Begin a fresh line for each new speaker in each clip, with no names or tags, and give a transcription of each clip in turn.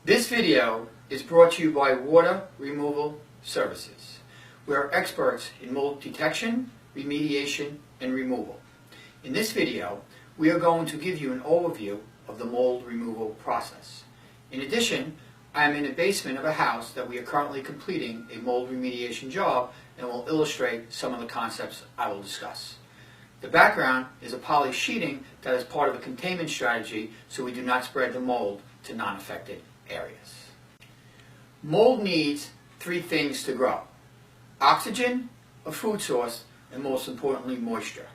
This video is brought to you by Water Removal Services. We are experts in mold detection, remediation, and removal. In this video, we are going to give you an overview of the mold removal process. In addition, I am in the basement of a house that we are currently completing a mold remediation job and will illustrate some of the concepts I will discuss. The background is a poly sheeting that is part of a containment strategy so we do not spread the mold to non-affected areas. Mold needs three things to grow: oxygen, a food source, and most importantly, moisture.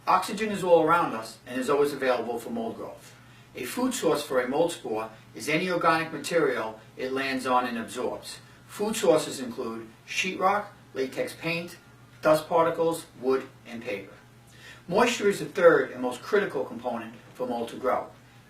Oxygen is all around us and is always available for mold growth. A food source for a mold spore is any organic material it lands on and absorbs. Food sources include sheetrock, latex paint, dust particles, wood, and paper. Moisture is the third and most critical component for mold to grow.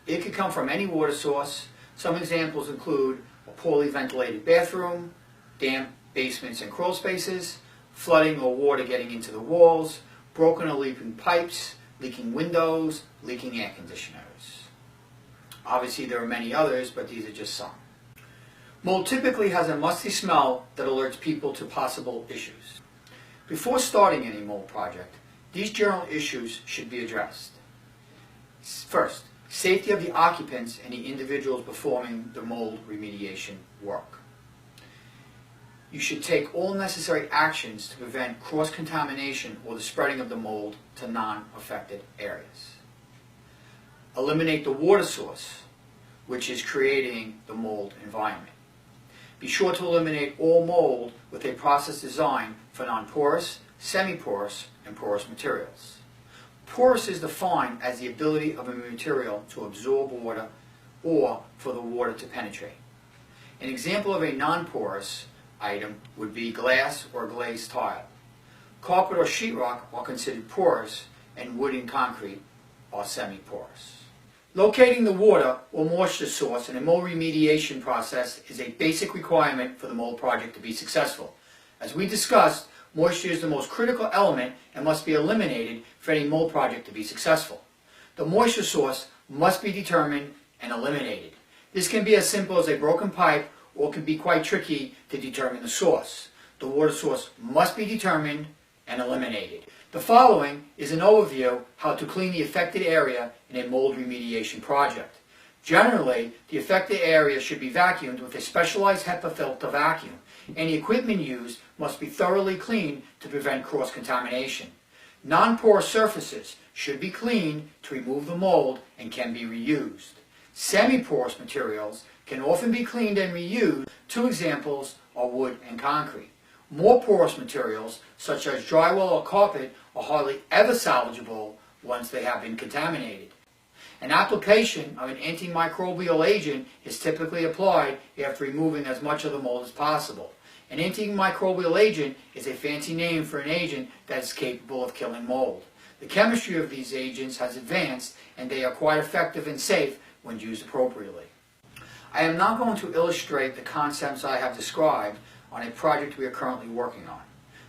It could come from any water source. Some examples include a poorly ventilated bathroom, damp basements and crawl spaces, flooding or water getting into the walls, broken or leaking pipes, leaking windows, leaking air conditioners. Obviously there are many others, but these are just some. Mold typically has a musty smell that alerts people to possible issues. Before starting any mold project, these general issues should be addressed. First, safety of the occupants and the individuals performing the mold remediation work. You should take all necessary actions to prevent cross-contamination or the spreading of the mold to non-affected areas. Eliminate the water source, which is creating the mold environment. Be sure to eliminate all mold with a process designed for non-porous, semi-porous, and porous materials. Porous is defined as the ability of a material to absorb water or for the water to penetrate. An example of a non-porous item would be glass or glazed tile. Carpet or sheetrock are considered porous, and wood and concrete are semi-porous. Locating the water or moisture source in a mold remediation process is a basic requirement for the mold project to be successful. As we discussed, moisture is the most critical element and must be eliminated for any mold project to be successful. The moisture source must be determined and eliminated. This can be as simple as a broken pipe or can be quite tricky to determine the source. The water source must be determined and eliminated. The following is an overview how to clean the affected area in a mold remediation project. Generally, the affected area should be vacuumed with a specialized HEPA filter vacuum. Any equipment used must be thoroughly cleaned to prevent cross-contamination. Non-porous surfaces should be cleaned to remove the mold and can be reused. Semi-porous materials can often be cleaned and reused. Two examples are wood and concrete. More porous materials, such as drywall or carpet, are hardly ever salvageable once they have been contaminated. An application of an antimicrobial agent is typically applied after removing as much of the mold as possible. An antimicrobial agent is a fancy name for an agent that is capable of killing mold. The chemistry of these agents has advanced and they are quite effective and safe when used appropriately. I am now going to illustrate the concepts I have described on a project we are currently working on.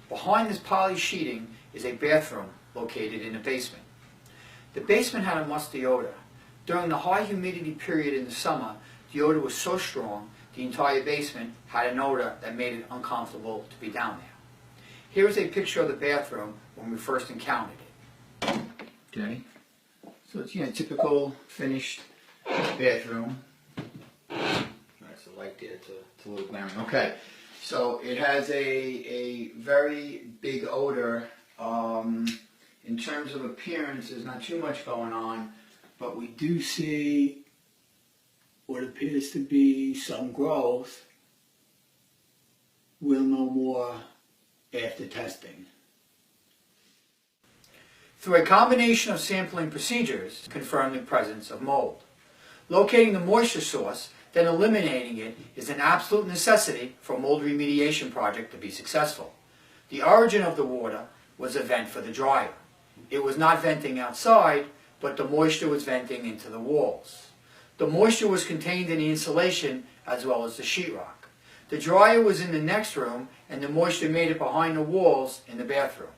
Behind this poly sheeting is a bathroom located in the basement. The basement had a musty odor. During the high humidity period in the summer, the odor was so strong the entire basement had an odor that made it uncomfortable to be down there. Here is a picture of the bathroom when we first encountered it. Okay, so it's typical finished bathroom. That's the light there, it's a little glaring. Okay, so it has a very big odor. In terms of appearance, there's not too much going on, but we do see what appears to be some growth. We'll know more after testing. Through a combination of sampling procedures, confirm the presence of mold. Locating the moisture source, then eliminating it, is an absolute necessity for a mold remediation project to be successful. The origin of the water was a vent for the dryer. It was not venting outside, but the moisture was venting into the walls. The moisture was contained in the insulation as well as the sheetrock. The dryer was in the next room and the moisture made it behind the walls in the bathroom.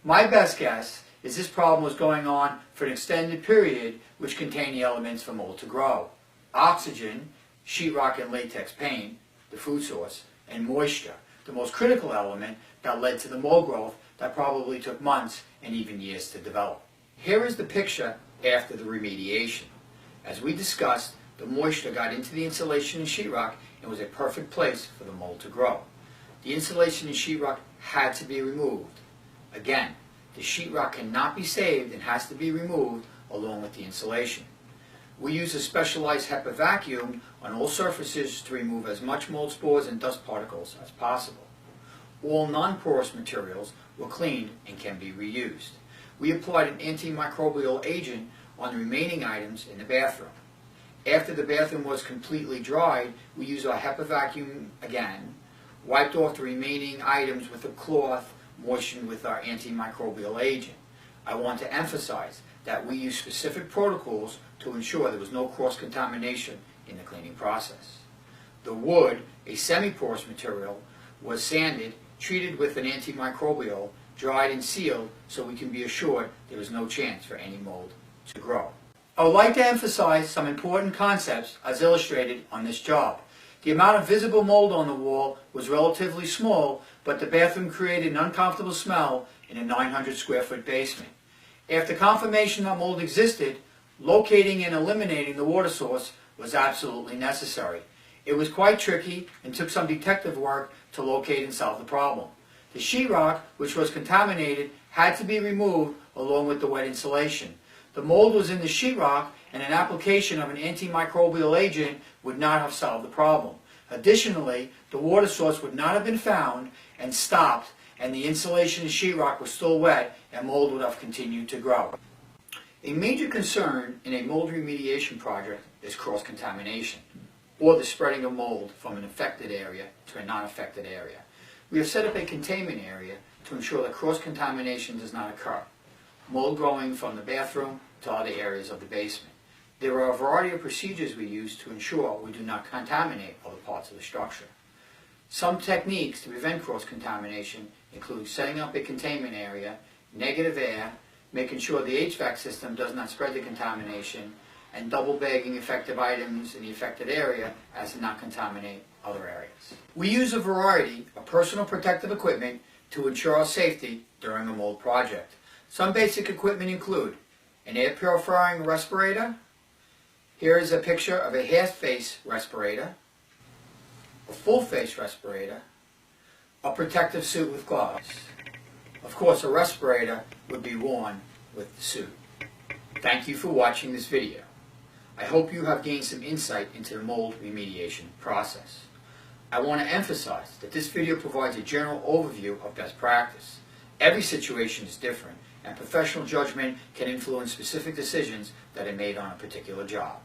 My best guess is this problem was going on for an extended period which contained the elements for mold to grow: oxygen, sheetrock and latex paint, the food source, and moisture, the most critical element that led to the mold growth that probably took months and even years to develop. Here is the picture after the remediation. As we discussed, the moisture got into the insulation in sheetrock and was a perfect place for the mold to grow. The insulation in sheetrock had to be removed. Again, the sheetrock cannot be saved and has to be removed along with the insulation. We use a specialized HEPA vacuum on all surfaces to remove as much mold spores and dust particles as possible. All non-porous materials were cleaned and can be reused. We applied an antimicrobial agent on the remaining items in the bathroom. After the bathroom was completely dried, we used our HEPA vacuum again, wiped off the remaining items with a cloth moistened with our antimicrobial agent. I want to emphasize that we use specific protocols to ensure there was no cross-contamination in the cleaning process. The wood, a semi-porous material, was sanded, treated with an antimicrobial, dried and sealed so we can be assured there was no chance for any mold to grow. I would like to emphasize some important concepts as illustrated on this job. The amount of visible mold on the wall was relatively small, but the bathroom created an uncomfortable smell in a 900 square foot basement. After confirmation that mold existed, locating and eliminating the water source was absolutely necessary. It was quite tricky and took some detective work to locate and solve the problem. The sheetrock, which was contaminated, had to be removed along with the wet insulation. The mold was in the sheetrock, and an application of an antimicrobial agent would not have solved the problem. Additionally, the water source would not have been found and stopped, and the insulation in sheetrock was still wet, and mold would have continued to grow. A major concern in a mold remediation project is cross-contamination, or the spreading of mold from an affected area to a non-affected area. We have set up a containment area to ensure that cross-contamination does not occur. Mold growing from the bathroom to other areas of the basement. There are a variety of procedures we use to ensure we do not contaminate other parts of the structure. Some techniques to prevent cross-contamination include setting up a containment area, negative air, making sure the HVAC system does not spread the contamination, and double bagging affected items in the affected area as to not contaminate other areas. We use a variety of personal protective equipment to ensure our safety during a mold project. Some basic equipment include an air purifying respirator. Here is a picture of a half-face respirator, a full-face respirator, a protective suit with gloves. Of course, a respirator would be worn with the suit. Thank you for watching this video. I hope you have gained some insight into the mold remediation process. I want to emphasize that this video provides a general overview of best practice. Every situation is different, and professional judgment can influence specific decisions that are made on a particular job.